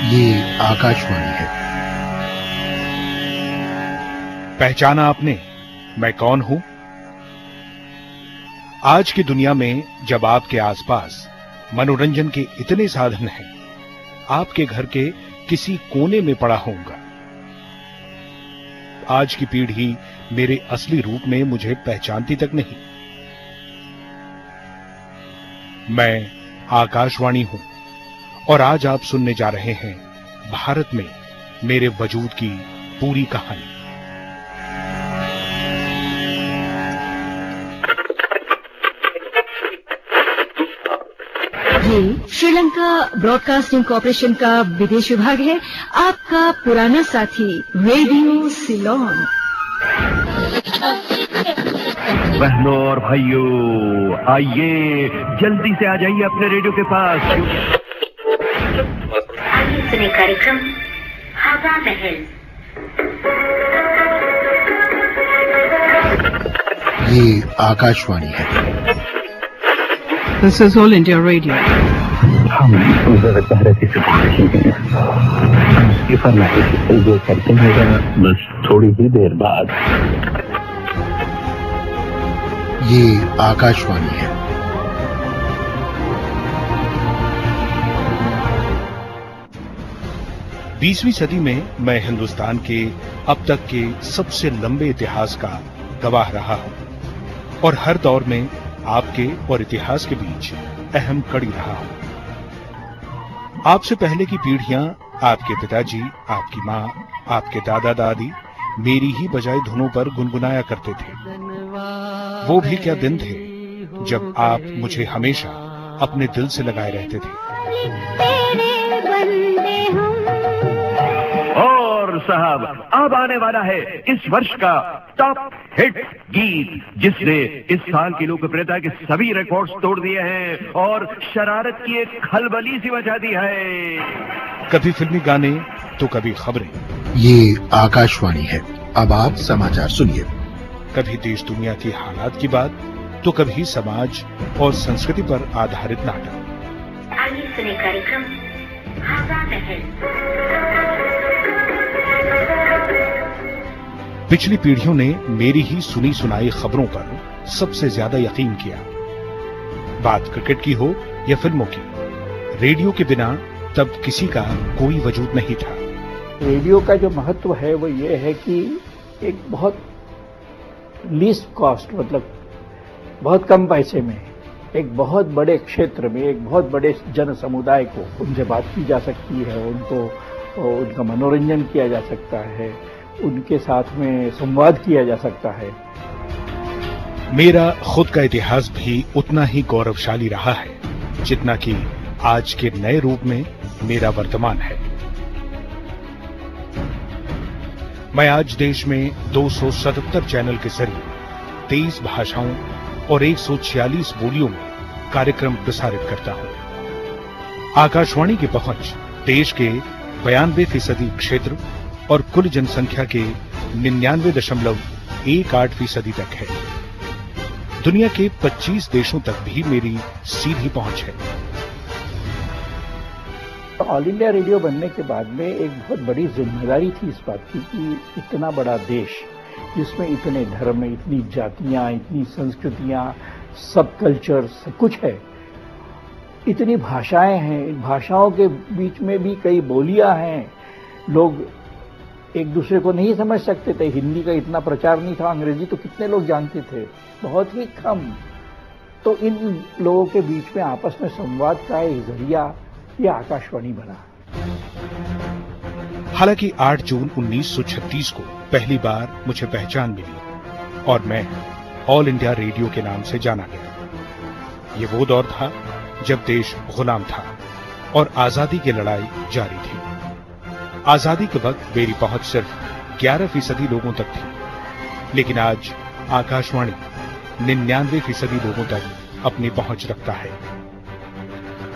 ये आकाशवाणी है। पहचाना आपने मैं कौन हूं? आज की दुनिया में जब आपके आसपास मनोरंजन के इतने साधन हैं, आपके घर के किसी कोने में पड़ा होऊंगा। आज की पीढ़ी मेरे असली रूप में मुझे पहचानती तक नहीं। मैं आकाशवाणी हूं और आज आप सुनने जा रहे हैं भारत में मेरे वजूद की पूरी कहानी। ये श्रीलंका ब्रॉडकास्टिंग कॉरपोरेशन का विदेश विभाग है। आपका पुराना साथी रेडियो सिलोन। बहनों और भाइयों, आइए जल्दी से आ जाइए अपने रेडियो के पास। आइए सुने कार्यक्रम हवा महल। ये आकाशवाणी है। This is All India Radio. हम भारत से ये फरमाइश जो करते हैं बस थोड़ी ही देर बाद। ये आकाशवाणी है। बीसवीं सदी में मैं हिंदुस्तान के अब तक के सबसे लंबे इतिहास का गवाह रहा हूं और हर दौर में आपके और इतिहास के बीच अहम कड़ी रहा हूं। आपसे पहले की पीढ़ियां, आपके पिताजी, आपकी मां, आपके दादा दादी मेरी ही बजाय धुनों पर गुनगुनाया करते थे। वो भी क्या दिन थे जब आप मुझे हमेशा अपने दिल से लगाए रहते थे। और साहब, अब आने वाला है इस वर्ष का टॉप हिट गीत, जिसने इस साल की लोकप्रियता के सभी रिकॉर्ड्स तोड़ दिए हैं और शरारत की एक खलबली सी मचा दी है। कभी फिल्मी गाने तो कभी खबरें। ये आकाशवाणी है। अब आप समाचार सुनिए। कभी देश दुनिया की हालात की बात तो कभी समाज और संस्कृति पर आधारित नाटक। आइए सुने कार्यक्रम हवा महल। पिछली पीढ़ियों ने मेरी ही सुनी सुनाई खबरों पर सबसे ज्यादा यकीन किया। बात क्रिकेट की हो या फिल्मों की, रेडियो के बिना तब किसी का कोई वजूद नहीं था। रेडियो का जो महत्व है वो ये है कि एक बहुत लीस्ट कॉस्ट, मतलब बहुत कम पैसे में एक बहुत बड़े क्षेत्र में एक बहुत बड़े जन समुदाय को उनसे बात की जा सकती है, उनका मनोरंजन किया जा सकता है, उनके साथ में संवाद किया जा सकता है। मेरा खुद का इतिहास भी उतना ही गौरवशाली रहा है जितना कि आज के नए रूप में मेरा वर्तमान है। मैं आज देश में 277 चैनल के जरिए 23 भाषाओं और 146 बोलियों में कार्यक्रम प्रसारित करता हूं। आकाशवाणी की पहुंच देश के 92% क्षेत्र और कुल जनसंख्या के 99.18% तक है। दुनिया के 25 देशों तक भी मेरी सीधी पहुंच है। ऑल इंडिया रेडियो बनने के बाद में एक बहुत बड़ी जिम्मेदारी थी इस बात की कि इतना बड़ा देश जिसमें इतने धर्म, इतनी जातियां, इतनी संस्कृतियां, सब कल्चर, सब कुछ है, इतनी भाषाएं हैं, इन भाषाओं के बीच में भी कई बोलियां हैं। लोग एक दूसरे को नहीं समझ सकते थे। हिंदी का इतना प्रचार नहीं था, अंग्रेजी तो कितने लोग जानते थे, बहुत ही कम। तो इन लोगों के बीच में आपस में संवाद का एक जरिया ये आकाशवाणी बना। हालांकि 8 जून 1936 को पहली बार मुझे पहचान मिली और मैं ऑल इंडिया रेडियो के नाम से जाना गया। ये वो दौर था जब देश गुलाम था और आजादी की लड़ाई जारी थी। आजादी के वक्त मेरी पहुंच सिर्फ 11% लोगों तक थी, लेकिन आज आकाशवाणी 99% लोगों तक अपनी पहुंच रखता है।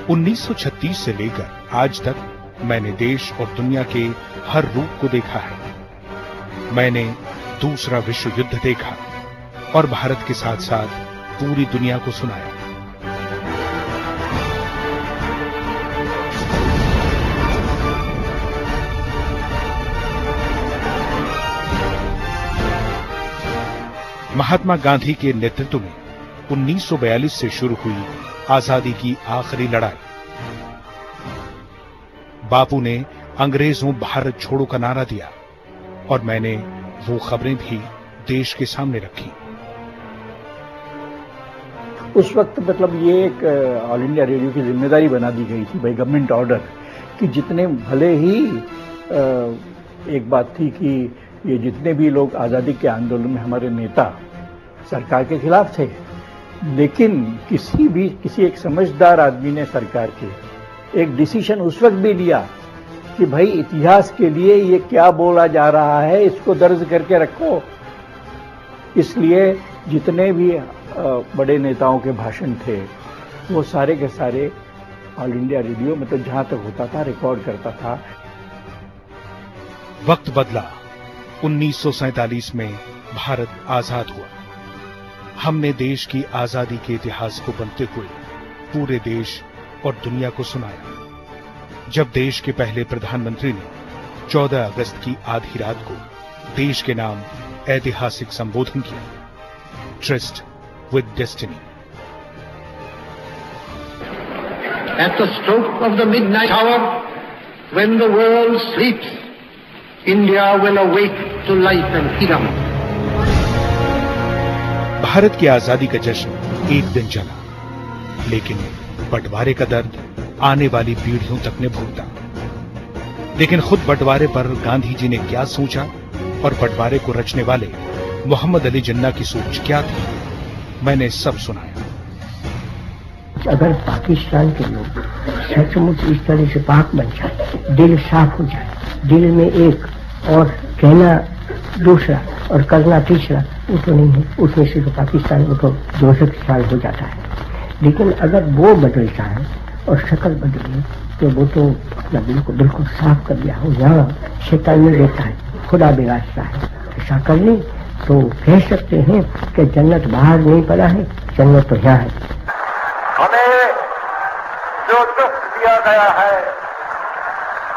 1936 से लेकर आज तक मैंने देश और दुनिया के हर रूप को देखा है। मैंने दूसरा विश्व युद्ध देखा और भारत के साथ साथ पूरी दुनिया को सुनाया। महात्मा गांधी के नेतृत्व में 1942 से शुरू हुई आजादी की आखिरी लड़ाई। बापू ने अंग्रेजों भारत छोड़ो का नारा दिया और मैंने वो खबरें भी देश के सामने रखी। उस वक्त मतलब ये एक ऑल इंडिया रेडियो की जिम्मेदारी बना दी गई थी बाय गवर्नमेंट ऑर्डर कि जितने भले ही एक बात थी कि ये जितने भी लोग आज़ादी के आंदोलन में हमारे नेता सरकार के खिलाफ थे, लेकिन किसी एक समझदार आदमी ने सरकार के एक डिसीजन उस वक्त भी लिया कि भाई इतिहास के लिए ये क्या बोला जा रहा है इसको दर्ज करके रखो। इसलिए जितने भी बड़े नेताओं के भाषण थे वो सारे के सारे ऑल इंडिया रेडियो मतलब जहां तक होता था रिकॉर्ड करता था। वक्त बदला। 1947 में भारत आजाद हुआ। हमने देश की आजादी के इतिहास को बनते हुए पूरे देश और दुनिया को सुनाया। जब देश के पहले प्रधानमंत्री ने 14 अगस्त की आधी रात को देश के नाम ऐतिहासिक संबोधन किया, trust with destiny. At the stroke of the midnight hour, when the world sleeps, India will awake to life and freedom. Bharat की आजादी का जश्न एक दिन चला, लेकिन बंटवारे का दर्द आने वाली पीढ़ियों तक ने भुगता। लेकिन खुद बंटवारे पर गांधी जी ने क्या सोचा और बंटवारे को रचने वाले मोहम्मद अली जिन्ना की सोच क्या थी, मैंने सब सुनाया। अगर पाकिस्तान के लोग सचमुच इस तरह से पाक बन जाए, दिल साफ हो जाए, दिल में एक और कहना दूसरा और करना तीसरा, वो तो नहीं है। उसमें सिर्फ पाकिस्तान वो तो 200 साल हो जाता है। लेकिन अगर वो बदलता है और शक्ल बदले तो वो तो अपना बिल्कुल साफ कर दिया हो। यहाँ शैतान में रहता है, खुदा बिराजता है। ऐसा कर ले तो कह सकते हैं कि जन्नत बाहर नहीं पड़ा है, जन्नत तो यहाँ है। हमें जो दुख दिया गया है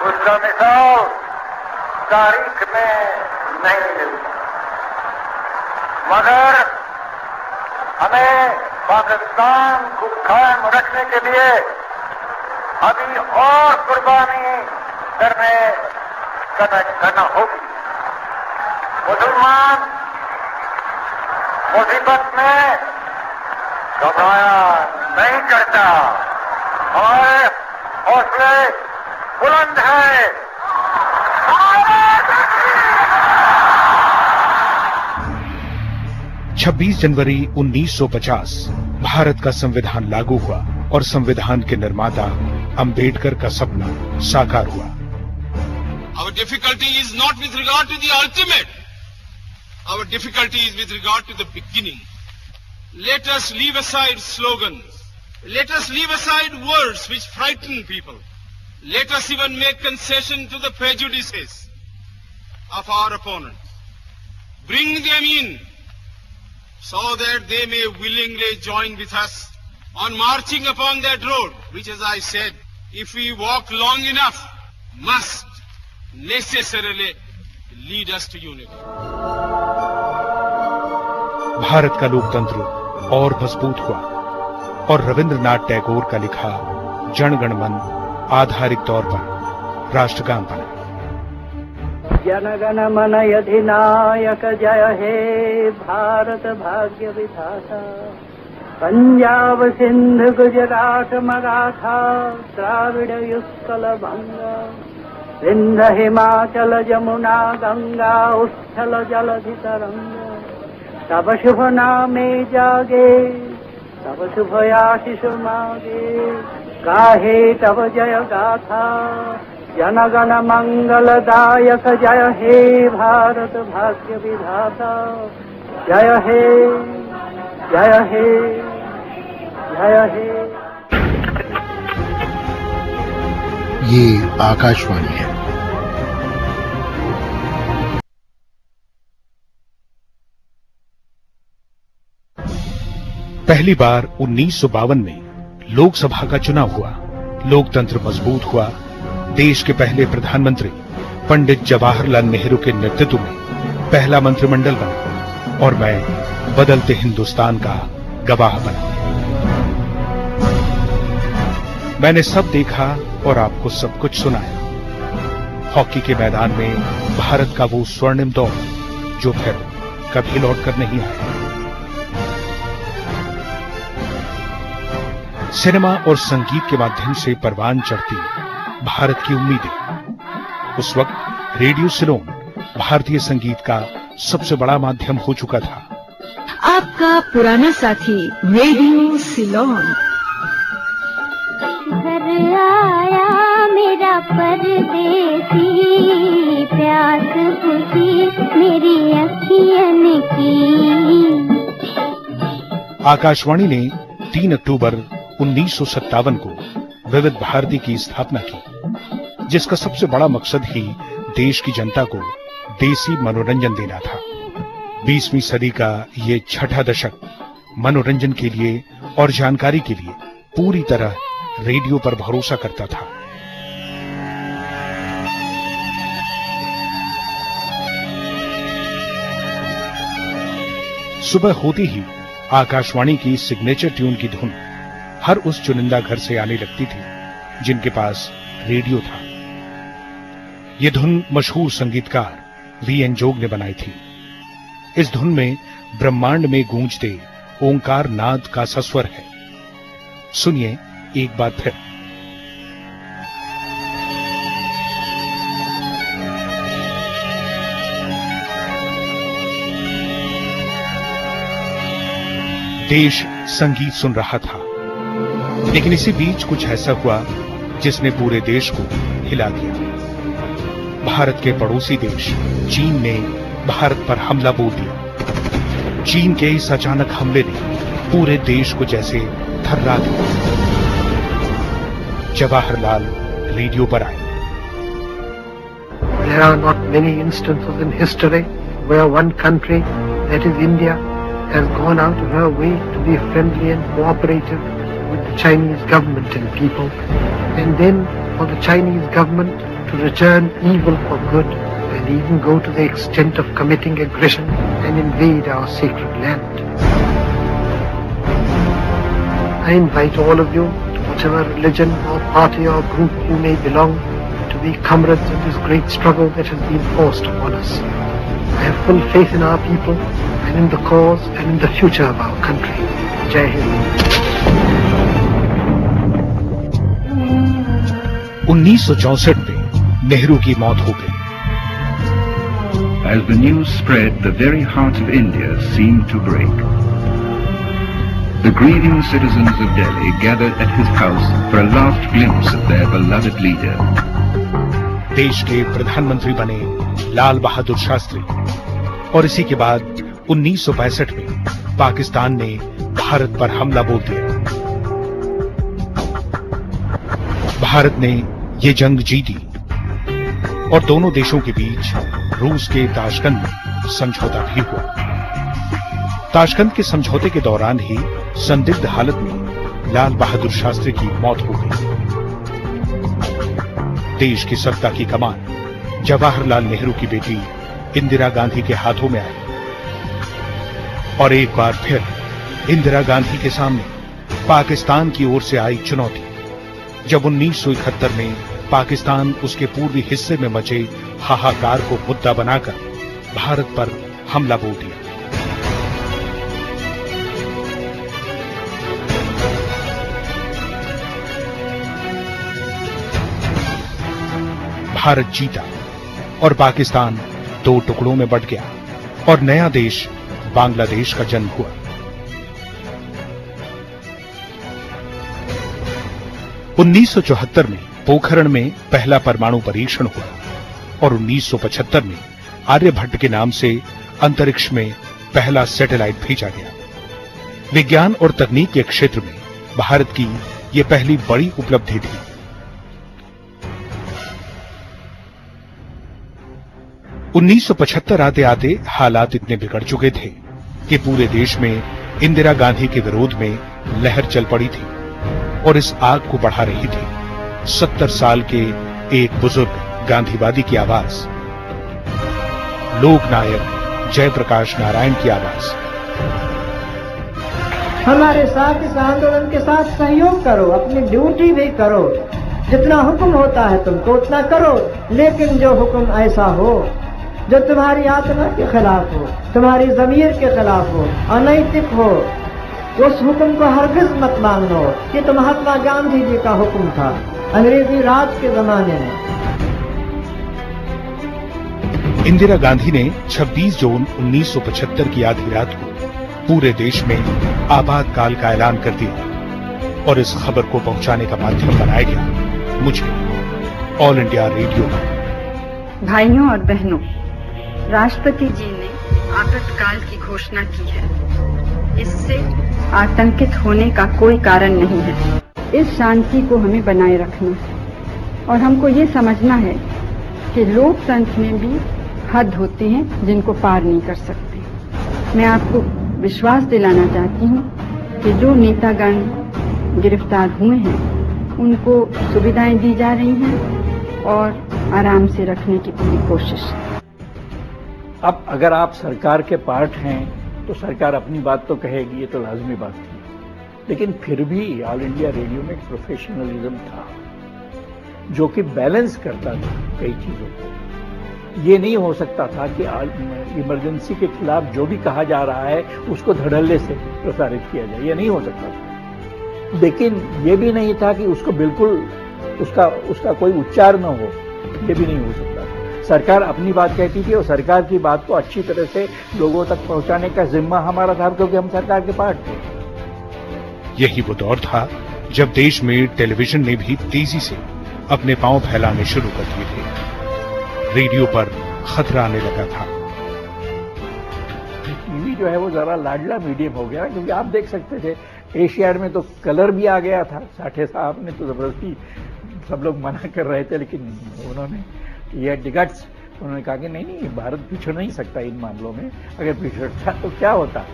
उसका मिसाल तारीख में नहीं मिलता, मगर हमें पाकिस्तान को कायम रखने के लिए अभी और कुर्बानी करना होगी। मुसलमान मुसीबत में घबराया नहीं करता, हमारे हौसले बुलंद है। 26 जनवरी 1950 भारत का संविधान लागू हुआ और संविधान के निर्माता अंबेडकर का सपना साकार हुआ। Our difficulty is not with regard to the ultimate. Our difficulty is with regard to the beginning. Let us leave aside slogans. Let us leave aside words which frighten people. Let us even make concession to the prejudices of our opponents. Bring them in so that they may willingly join with us on marching upon that road, which, as I said, if we walk long enough, must necessarily lead us to unity. Bharat का लोकतंत्र और मजबूत हुआ और रविंद्रनाथ टैगोर का लिखा जन गण मन आधारिक तौर पर राष्ट्रगान बना। जन गण मन अधिनायक जय हे भारत भाग्य विधाता, पंजाब सिंध गुजरात मराठा द्राविड़ उत्कल बंगा, सिंध हिमाचल जमुना गंगा उच्छल जलधि तरंगा, तब शुभ नामे जागे तब शुभ आशीष मागे, गाहे तब जय गाथा जन गण मंगलदायक जय हे भारत भाग्य विधाता, जय हे जय हे जय हे। ये आकाशवाणी है। पहली बार 1952 में लोकसभा का चुनाव हुआ, लोकतंत्र मजबूत हुआ। देश के पहले प्रधानमंत्री पंडित जवाहरलाल नेहरू के नेतृत्व में पहला मंत्रिमंडल बना। और मैं बदलते हिंदुस्तान का गवाह बना। मैंने सब देखा और आपको सब कुछ सुनाया। हॉकी के मैदान में भारत का वो स्वर्णिम दौर जो फिर कभी लौटकर नहीं आया। सिनेमा और संगीत के माध्यम से परवान चढ़ती भारत की उम्मीदें। उस वक्त रेडियो सिलोन भारतीय संगीत का सबसे बड़ा माध्यम हो चुका था। आपका पुराना साथी रेडियो सिलोन। घर आया मेरा परदेसी, प्यास बुझी मेरी अखियन की। आकाशवाणी ने 3 अक्टूबर 1957 को विविध भारती की स्थापना की, जिसका सबसे बड़ा मकसद ही देश की जनता को देसी मनोरंजन देना था। 20वीं सदी का ये छठा दशक मनोरंजन के लिए और जानकारी के लिए पूरी तरह रेडियो पर भरोसा करता था। सुबह होते ही आकाशवाणी की सिग्नेचर ट्यून की धुन हर उस चुनिंदा घर से आने लगती थी जिनके पास रेडियो था। यह धुन मशहूर संगीतकार वी.एन. जोग ने बनाई थी। इस धुन में ब्रह्मांड में गूंजते ओंकार नाद का सस्वर है। सुनिए एक बार फिर। देश संगीत सुन रहा था, लेकिन इसी बीच कुछ ऐसा हुआ जिसने पूरे देश को हिला दिया। भारत के पड़ोसी देश चीन ने भारत पर हमला बोल दिया। चीन के इस अचानक हमले ने पूरे देश को जैसे थर्रा दिया। जवाहरलाल रेडियो पर आए। There are not many instances in history where one country, that is India, has gone out of her way to be friendly and cooperative with the Chinese government and people, and then for the Chinese government to return evil for good and even go to the extent of committing aggression and invade our sacred land. I invite all of you, to whatever religion or party or group you may belong, to be comrades in this great struggle that has been forced upon us. I have full faith in our people and in the cause and in the future of our country. Jai Hind. 1964 में नेहरू की मौत हो गई। As the news spread, the very heart of India seemed to break. The grieving citizens of Delhi gathered at his house for a last glimpse of their beloved leader. देश के प्रधानमंत्री बने लाल बहादुर शास्त्री, और इसी के बाद 1965 में पाकिस्तान ने भारत पर हमला बोल दिया। भारत ने ये जंग जीती और दोनों देशों के बीच रूस के ताशकंद में समझौता भी हुआ। ताशकंद के समझौते के दौरान ही संदिग्ध हालत में लाल बहादुर शास्त्री की मौत हो गई। देश की सत्ता की कमान जवाहरलाल नेहरू की बेटी इंदिरा गांधी के हाथों में आई, और एक बार फिर इंदिरा गांधी के सामने पाकिस्तान की ओर से आई चुनौती, जब 1971 में पाकिस्तान उसके पूर्वी हिस्से में मचे हाहाकार को मुद्दा बनाकर भारत पर हमला बोल दिया। भारत जीता और पाकिस्तान 2 टुकड़ों में बंट गया और नया देश बांग्लादेश का जन्म हुआ। उन्नीस 1974 में पोखरण में पहला परमाणु परीक्षण हुआ और 1975 में आर्यभट्ट के नाम से अंतरिक्ष में पहला सैटेलाइट भेजा गया। विज्ञान और तकनीक के क्षेत्र में भारत की यह पहली बड़ी उपलब्धि थी। उन्नीस 1975 आते आते हालात इतने बिगड़ चुके थे कि पूरे देश में इंदिरा गांधी के विरोध में लहर चल पड़ी थी और इस आग को बढ़ा रही थी 70 साल के एक बुजुर्ग गांधीवादी की आवाज। लोकनायक जयप्रकाश नारायण की आवाज। हमारे साथ इस आंदोलन के साथ सहयोग करो, अपनी ड्यूटी भी करो, जितना हुक्म होता है तुमको उतना करो, लेकिन जो हुक्म ऐसा हो जो तुम्हारी आत्मा के खिलाफ हो, तुम्हारी ज़मीर के खिलाफ हो, अनैतिक हो, उस हुक्म को हरगिज़ मत मानो। ये तो महात्मा गांधी जी का हुक्म था अंग्रेजी राज के जमाने में। इंदिरा गांधी ने 26 जून 1975 की आधी रात को पूरे देश में आपातकाल का ऐलान कर दिया और इस खबर को पहुंचाने का माध्यम बनाया गया मुझे, ऑल इंडिया रेडियो। भाइयों और बहनों, राष्ट्रपति जी ने आपातकाल की घोषणा की है। इससे आतंकित होने का कोई कारण नहीं है। इस शांति को हमें बनाए रखना है और हमको ये समझना है कि लोकतंत्र में भी हद होते हैं जिनको पार नहीं कर सकते। मैं आपको विश्वास दिलाना चाहती हूँ कि जो नेतागण गिरफ्तार हुए हैं उनको सुविधाएं दी जा रही हैं और आराम से रखने की पूरी कोशिश। अब अगर आप सरकार के पार्ट हैं तो सरकार अपनी बात तो कहेगी, ये तो लाजमी बात थी, लेकिन फिर भी ऑल इंडिया रेडियो में एक प्रोफेशनलिज्म था जो कि बैलेंस करता था कई चीजों को। ये नहीं हो सकता था कि इमरजेंसी के खिलाफ जो भी कहा जा रहा है उसको धड़ल्ले से प्रसारित किया जाए, ये नहीं हो सकता था। लेकिन ये भी नहीं था कि उसको बिल्कुल उसका कोई उच्चार न हो, ये भी नहीं हो सकता था। सरकार अपनी बात कहती थी और सरकार की बात को अच्छी तरह से लोगों तक पहुंचाने का जिम्मा हमारा था, क्योंकि हम सरकार के पार्ट थे। यही वो दौर था जब देश में टेलीविजन ने भी तेजी से अपने पांव फैलाने शुरू कर दिए थे। रेडियो पर खतरा आने लगा था। टीवी जो है वो जरा लाडला मीडियम हो गया, क्योंकि आप देख सकते थे एशियाड में तो कलर भी आ गया था। साठे साहब ने तो जबरदस्ती, सब लोग मना कर रहे थे, लेकिन उन्होंने ये डिगट्स, उन्होंने कहा कि नहीं, भारत पिछड़ नहीं सकता इन मामलों में। अगर पिछड़ता तो क्या होता?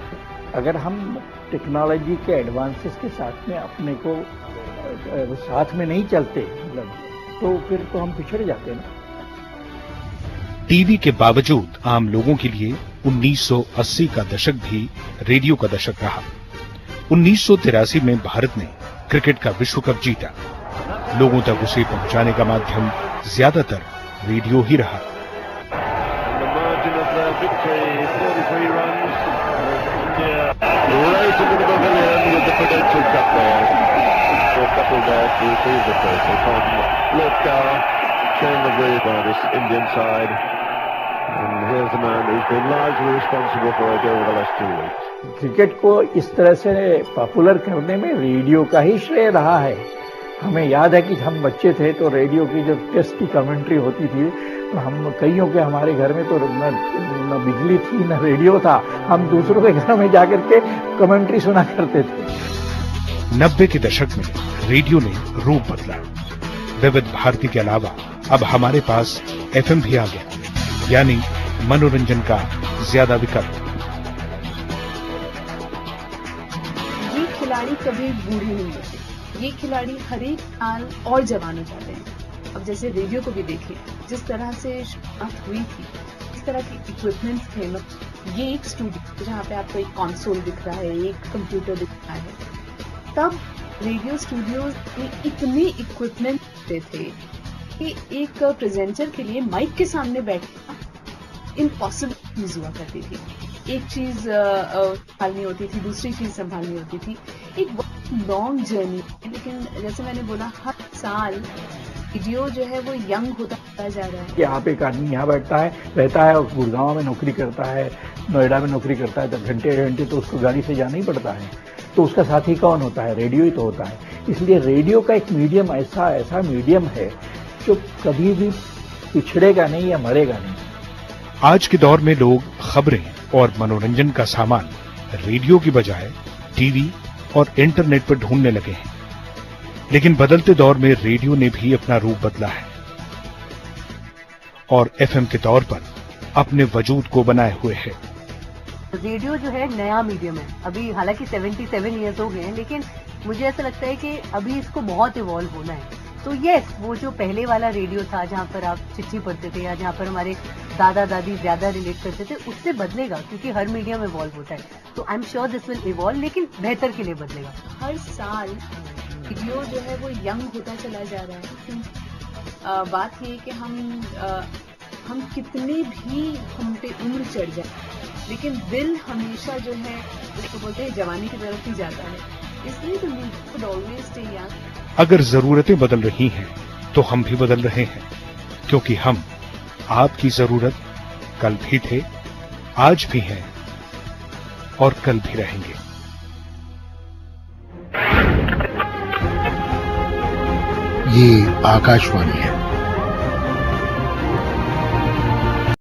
अगर हम टेक्नोलॉजी के एडवांसेस के साथ में अपने को साथ में नहीं चलते, मतलब तो फिर तो हम पिछड़ जाते ना। टीवी के बावजूद आम लोगों के लिए 1980 का दशक भी रेडियो का दशक रहा। 1983 में भारत ने क्रिकेट का विश्व कप जीता। लोगों तक उसे पहुंचाने का माध्यम ज्यादातर रेडियो ही रहा। क्रिकेट को इस तरह से पॉपुलर करने में रेडियो का ही श्रेय रहा है। हमें याद है कि हम बच्चे थे तो रेडियो की जो टेस्ट की कमेंट्री होती थी, तो हम कईयों के हमारे घर में तो न बिजली थी न रेडियो था, हम दूसरों के घर में जाकर के कमेंट्री सुना करते थे। 90 के दशक में रेडियो ने रूप बदला। विविध भारती के अलावा अब हमारे पास एफएम भी आ गया, यानी मनोरंजन का ज्यादा विकल्प। ये खिलाड़ी कभी बूढ़े नहीं होते, ये खिलाड़ी हर एक साल और जवान हो जाते हैं। अब जैसे रेडियो को भी देखिए, जिस तरह से शुरुआत हुई थी, इस तरह के इक्विपमेंट्स थे। ये एक स्टूडियो जहाँ पे आपको एक कंसोल दिख रहा है, एक कंप्यूटर दिख रहा है। तब रेडियो स्टूडियोज में इतने इक्विपमेंट थे कि एक प्रेजेंटर के लिए माइक के सामने बैठना इम्पॉसिबल चीज हुआ करती थी। एक चीज संभालनी होती थी, दूसरी चीज संभालनी होती थी, एक बहुत लॉन्ग जर्नी। लेकिन जैसे मैंने बोला, हर साल रेडियो जो है वो यंग होता जा रहा है। यहाँ पे एक आदमी यहाँ बैठता है, रहता है और गुड़गांव में नौकरी करता है, नोएडा में नौकरी करता है, तो घंटे तो उसको गाड़ी से जाना ही पड़ता है। तो उसका साथी कौन होता है? रेडियो ही तो होता है। इसलिए रेडियो का एक मीडियम ऐसा मीडियम है जो कभी भी पिछड़ेगा नहीं या मरेगा नहीं। आज के दौर में लोग खबरें और मनोरंजन का सामान रेडियो की बजाय टीवी और इंटरनेट पर ढूंढने लगे हैं। लेकिन बदलते दौर में रेडियो ने भी अपना रूप बदला है और एफएम के तौर पर अपने वजूद को बनाए हुए है। रेडियो जो है नया मीडियम है। अभी हालांकि 77 ईयर्स हो गए हैं, लेकिन मुझे ऐसा लगता है कि अभी इसको बहुत इवॉल्व होना है। तो यस, वो जो पहले वाला रेडियो था जहाँ पर आप चिट्ठी पढ़ते थे या जहाँ पर हमारे दादा दादी ज्यादा रिलेट करते थे, उससे बदलेगा क्योंकि हर मीडियम इवॉल्व होता है। तो I am sure this will evolve, लेकिन बेहतर के लिए बदलेगा। हर साल रेडियो जो है वो यंग होता चला जा रहा है। बात ये कि हम कितने भी हम पे उम्र चढ़ जाए, लेकिन दिल हमेशा जो है उसको बोलते हैं जवानी की तरफ ही जाता है। इसलिए तो we should always stay young. अगर जरूरतें बदल रही हैं तो हम भी बदल रहे हैं, क्योंकि हम आपकी जरूरत कल भी थे, आज भी हैं और कल भी रहेंगे। ये आकाशवाणी है।